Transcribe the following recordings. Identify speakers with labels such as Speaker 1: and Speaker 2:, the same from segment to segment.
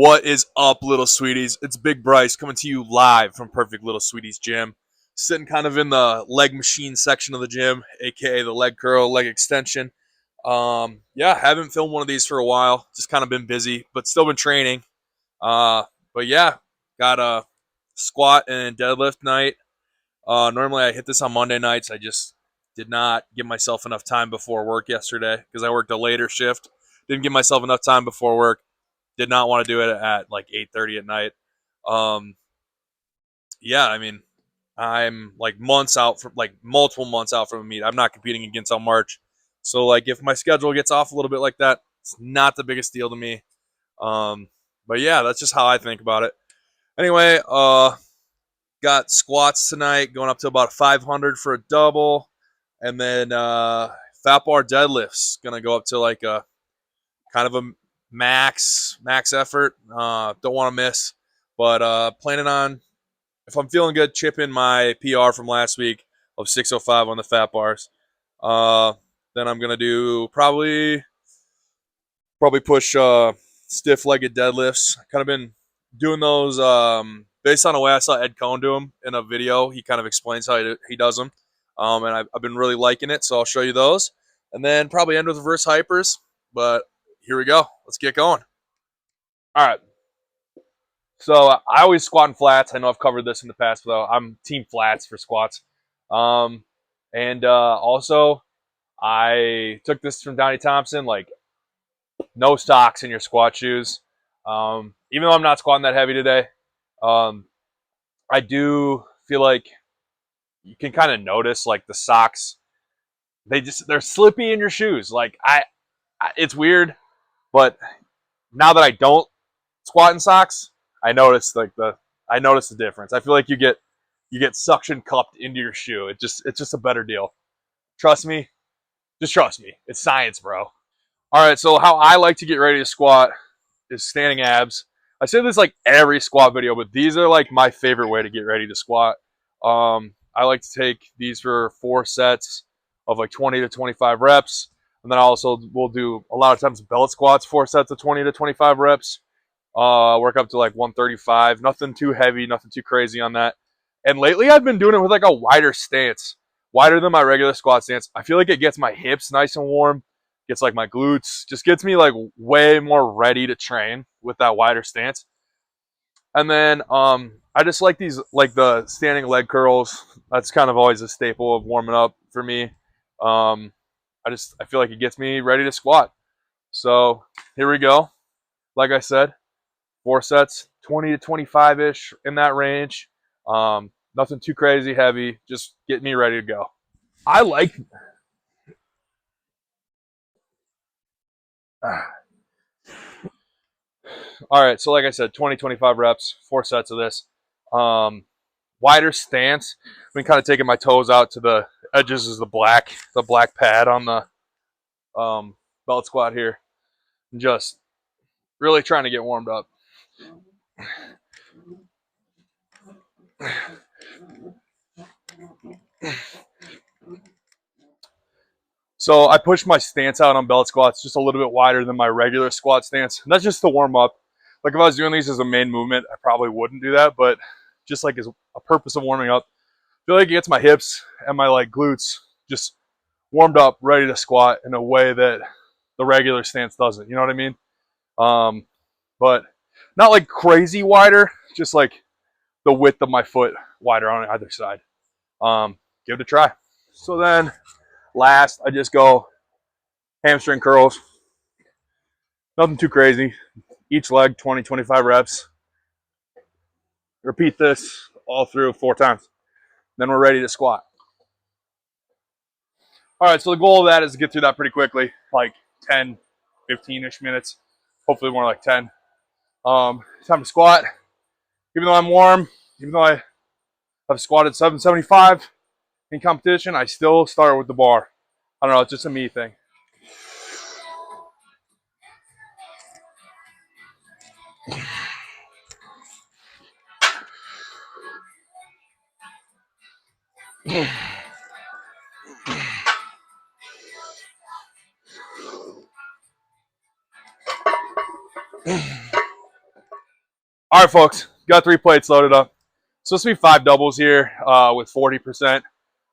Speaker 1: What is up, little sweeties? It's Big Bryce coming to you live from Perfect Little Sweeties Gym. Sitting kind of in the leg machine section of the gym, aka the leg curl, leg extension. Yeah, haven't filmed one of these for a while. Just kind of been busy, but still been training. But yeah, got a squat and deadlift night. Normally I hit this on Monday nights. I just did not give myself enough time before work yesterday because I worked a later shift. Didn't give myself enough time before work. Did not want to do it at like 8:30 at night. Um, yeah, I mean, I'm like months out from like multiple months out from a meet. I'm not competing again until March. So like if my schedule gets off a little bit like that, it's not the biggest deal to me. Um, but yeah, that's just how I think about it. Anyway, got squats tonight, going up to about 500 for a double, and then fat bar deadlifts gonna go up to like a kind of a max effort. Don't want to miss, but planning on, if I'm feeling good, chipping my PR from last week of 605 on the fat bars. Uh, then I'm gonna do probably push stiff legged deadlifts. Kind of been doing those based on the way I saw Ed Cohn do them in a video. He kind of explains how he does them, and I've been really liking it. So I'll show you those, and then probably end with reverse hypers. But here we go. Let's get going. All right. So I always squat in flats. I know I've covered this in the past, but I'm team flats for squats. And also, I took this from Donnie Thompson, like no socks in your squat shoes. Even though I'm not squatting that heavy today, um, I do feel like you can kind of notice like the socks. They're slippy in your shoes. Like it's weird, but now that I don't squat in socks, I notice the difference. I feel like you get suction cupped into your shoe. It's just a better deal. Trust me, just trust me. It's science, bro. All right, so how I like to get ready to squat is standing abs. I say this like every squat video, but these are like my favorite way to get ready to squat. I like to take these for 4 sets of like 20 to 25 reps. And then also we'll do a lot of times belt squats, 4 sets of 20 to 25 reps. Work up to like 135. Nothing too heavy, nothing too crazy on that. And lately I've been doing it with like a wider stance, wider than my regular squat stance. I feel like it gets my hips nice and warm, gets like my glutes, just gets me like way more ready to train with that wider stance. And then I just like these, like the standing leg curls. That's kind of always a staple of warming up for me. I feel like it gets me ready to squat. So here we go. Like I said, 4 sets, 20 to 25-ish in that range. Nothing too crazy heavy. Just get me ready to go. I like. All right, so like I said, 20, 25 reps, 4 sets of this. Wider stance. I've been kind of taking my toes out to the edges of the black pad on the belt squat here. And just really trying to get warmed up. So I push my stance out on belt squats just a little bit wider than my regular squat stance. And that's just to warm up. Like if I was doing these as a main movement, I probably wouldn't do that. But just like as a purpose of warming up, I feel like it gets my hips and my like glutes just warmed up, ready to squat in a way that the regular stance doesn't. You know what I mean? But not like crazy wider, just like the width of my foot wider on either side. Give it a try. So then last, I just go hamstring curls. Nothing too crazy. Each leg, 20, 25 reps. Repeat this all through 4 times. Then we're ready to squat. All right, so the goal of that is to get through that pretty quickly, like 10, 15-ish minutes. Hopefully more like 10. Time to squat. Even though I'm warm, even though I have squatted 775 in competition, I still start with the bar. I don't know, it's just a me thing. All right, folks, got 3 plates loaded up. Supposed to be 5 doubles here with 40%. It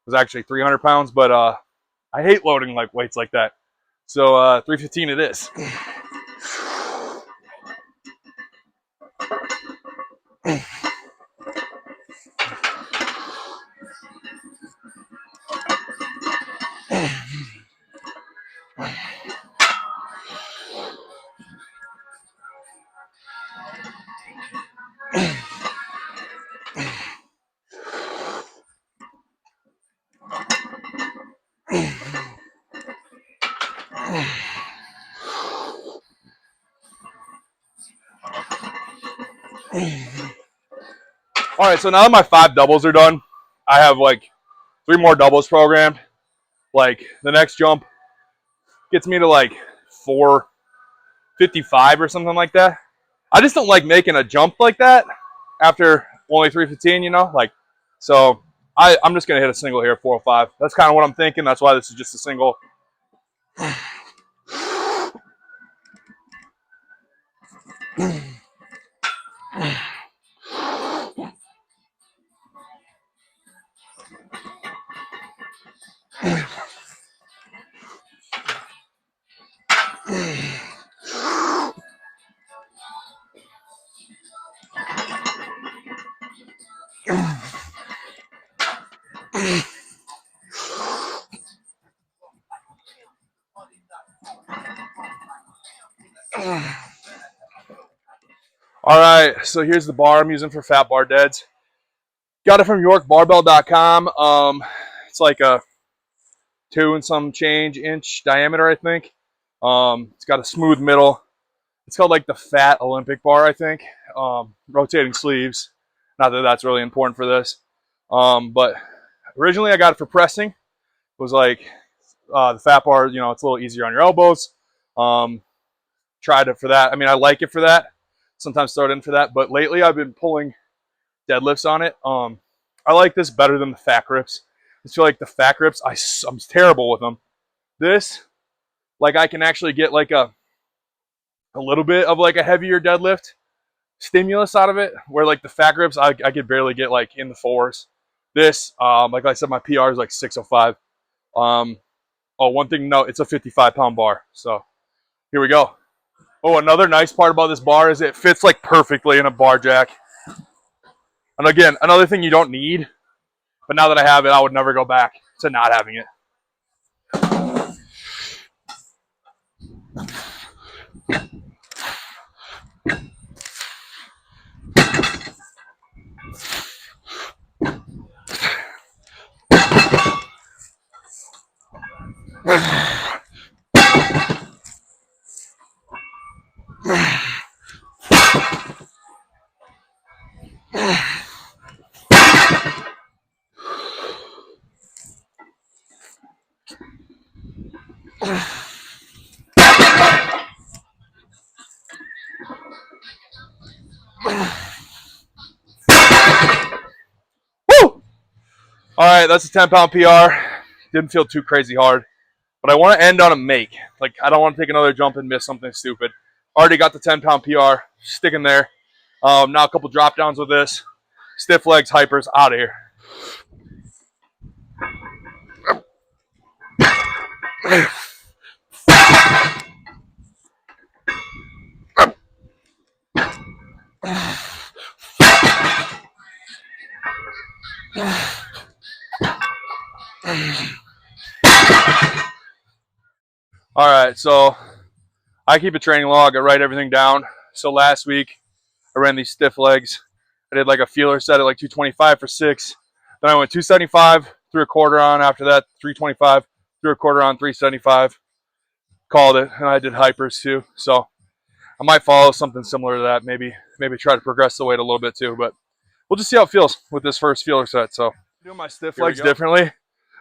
Speaker 1: was actually 300 pounds, but I hate loading like weights like that. So 315 it is. All right, so now that my 5 doubles are done, I have like 3 more doubles programmed. Like the next jump gets me to like 455 or something like that. I just don't like making a jump like that after only 315, you know? Like, so I'm just going to hit a single here, 405. That's kind of what I'm thinking. That's why this is just a single. All right, so here's the bar I'm using for fat bar deads. Got it from YorkBarbell.com. It's like a 2 and some change inch diameter, I think. It's got a smooth middle. It's called like the Fat Olympic bar, I think. Rotating sleeves. Not that that's really important for this. But originally I got it for pressing. It was like the fat bar, you know, it's a little easier on your elbows. Tried it for that. I mean, I like it for that. Sometimes throw it in for that. But lately I've been pulling deadlifts on it. I like this better than the fat grips. I feel like the fat grips, I'm terrible with them. This, like I can actually get like a little bit of like a heavier deadlift stimulus out of it, where like the fat grips, I could barely get like in the 4s. This, like I said, my PR is like 605. Oh, one thing to note, it's a 55-pound bar. So here we go. Oh, another nice part about this bar is it fits like perfectly in a bar jack. And again, another thing you don't need, but now that I have it, I would never go back to not having it. Woo! All right, that's a 10-pound PR. Didn't feel too crazy hard, but I want to end on a make. Like, I don't want to take another jump and miss something stupid. Already got the 10-pound PR, sticking there. Now a couple drop downs with this. Stiff legs, hypers, out of here. All right, so I keep a training log. I write everything down. So last week, I ran these stiff legs. I did like a feeler set at like 225 for 6. Then I went 275, threw a quarter on. After that, 325, threw a quarter on, 375. Called it, and I did hypers too. So I might follow something similar to that. Maybe try to progress the weight a little bit too. But we'll just see how it feels with this first feeler set. So doing my stiff legs differently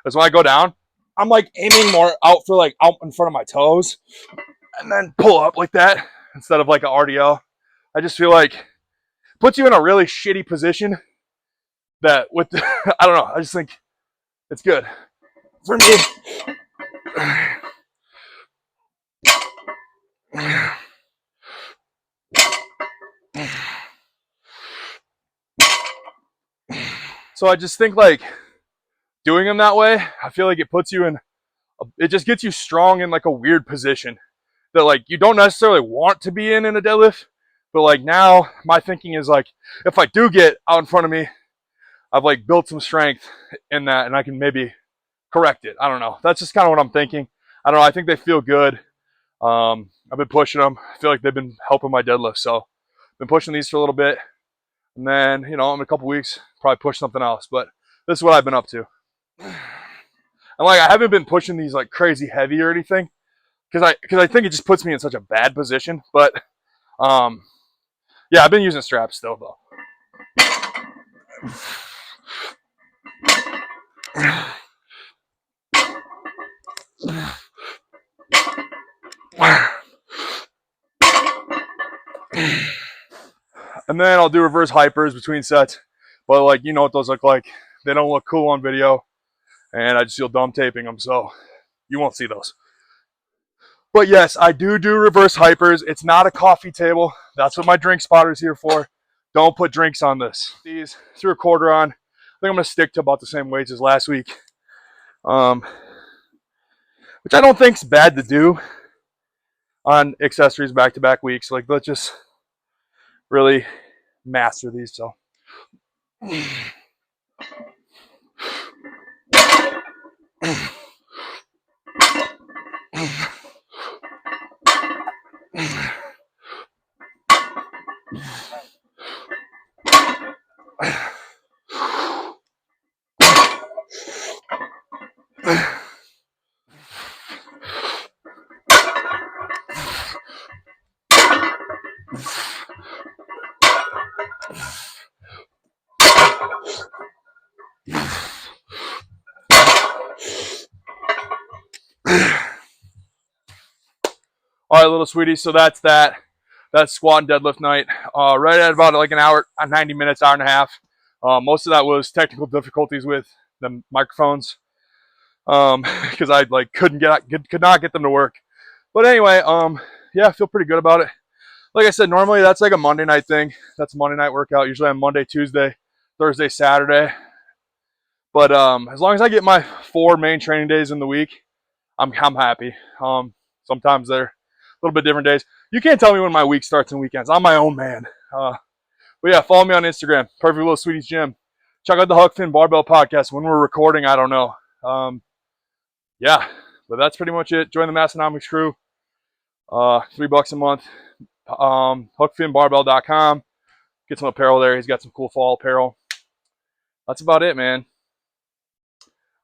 Speaker 1: is when I go down, I'm like aiming more out for like out in front of my toes, and then pull up like that instead of like an RDL. I just feel like it puts you in a really shitty position that with the, I don't know. I just think it's good for me.
Speaker 2: So I just think like doing them that way, I feel like it puts you in, it just gets you strong in like a weird position that like you don't necessarily want to be in a deadlift. But like now my thinking is like, if I do get out in front of me, I've like built some strength in that and I can maybe correct it. I don't know. That's just kind of what I'm thinking. I don't know. I think they feel good. I've been pushing them. I feel like they've been helping my deadlift. So I've been pushing these for a little bit. And then, in a couple weeks, probably push something else. But this is what I've been up to. And like, I haven't been pushing these like crazy heavy or anything because I think it just puts me in such a bad position. But yeah, I've been using straps still though. And then I'll do reverse hypers between sets. But like, you know what those look like. They don't look cool on video. And I just feel dumb taping them. So you won't see those. But yes, I do reverse hypers. It's not a coffee table. That's what my drink spotter is here for. Don't put drinks on this. These threw a quarter on. I think I'm going to stick to about the same weights as last week. Which I don't think is bad to do on accessories back-to-back weeks. Like, let's just really master these. So. All right, little sweeties. So that's that. That's squat and deadlift night. Right at about like an hour, 90 minutes, hour and a half. Most of that was technical difficulties with the microphones because I like could not get them to work. But anyway, yeah, I feel pretty good about it. Like I said, normally that's like a Monday night thing. That's a Monday night workout. Usually on Monday, Tuesday, Thursday, Saturday. But as long as I get my 4 main training days in the week, I'm happy. Sometimes they're a little bit different days. You can't tell me when my week starts and weekends. I'm my own man. But yeah, follow me on Instagram, Perfect Little Sweeties Gym. Check out the Huck Finn Barbell Podcast. When we're recording, I don't know. Yeah, but that's pretty much it. Join the Massonomics crew. $3 a month. HuckFinnBarbell.com. Get some apparel there. He's got some cool fall apparel. That's about it, man.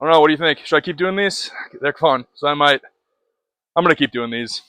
Speaker 2: I don't know. What do you think? Should I keep doing these? They're fun, so I'm going to keep doing these.